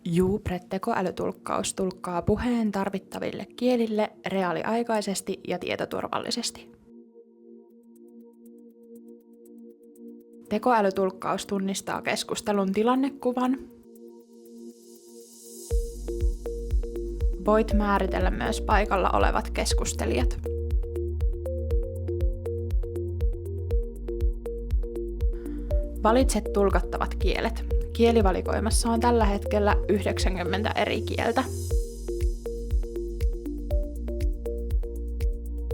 Jupret-tekoälytulkkaus tulkkaa puheen tarvittaville kielille reaaliaikaisesti ja tietoturvallisesti. Tekoälytulkkaus tunnistaa keskustelun tilannekuvan. Voit määritellä myös paikalla olevat keskustelijat. Valitse tulkattavat kielet. Kielivalikoimassa on tällä hetkellä 90 eri kieltä.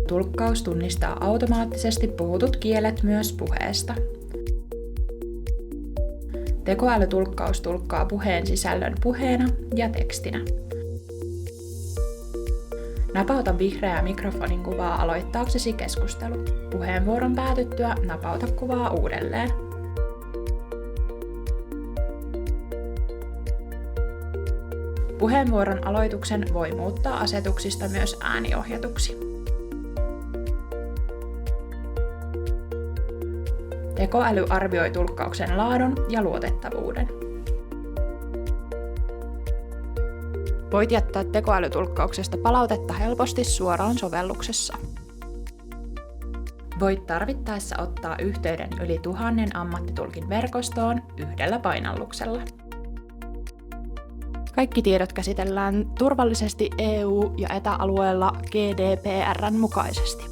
Tulkkaus tunnistaa automaattisesti puhutut kielet myös puheesta. Tekoälytulkkaus tulkkaa puheen sisällön puheena ja tekstinä. Napauta vihreää mikrofonin kuvaa aloittaaksesi keskustelu. Puheenvuoron päätyttyä napauta kuvaa uudelleen. Puheenvuoron aloituksen voi muuttaa asetuksista myös ääniohjatuksi. Tekoäly arvioi tulkkauksen laadun ja luotettavuuden. Voit jättää tekoälytulkkauksesta palautetta helposti suoraan sovelluksessa. Voit tarvittaessa ottaa yhteyden yli 1000 ammattitulkin verkostoon yhdellä painalluksella. Kaikki tiedot käsitellään turvallisesti EU- ja ETA-alueella GDPR:n mukaisesti.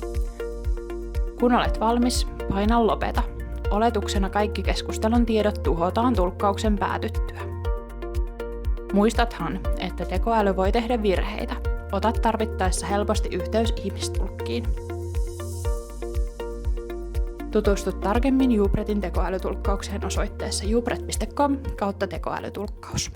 Kun olet valmis, paina lopeta. Oletuksena kaikki keskustelun tiedot tuhotaan tulkkauksen päätyttyä. Muistathan, että tekoäly voi tehdä virheitä. Ota tarvittaessa helposti yhteys ihmistulkkiin. Tutustu tarkemmin Jupretin tekoälytulkkaukseen osoitteessa jupret.com/tekoälytulkkaus.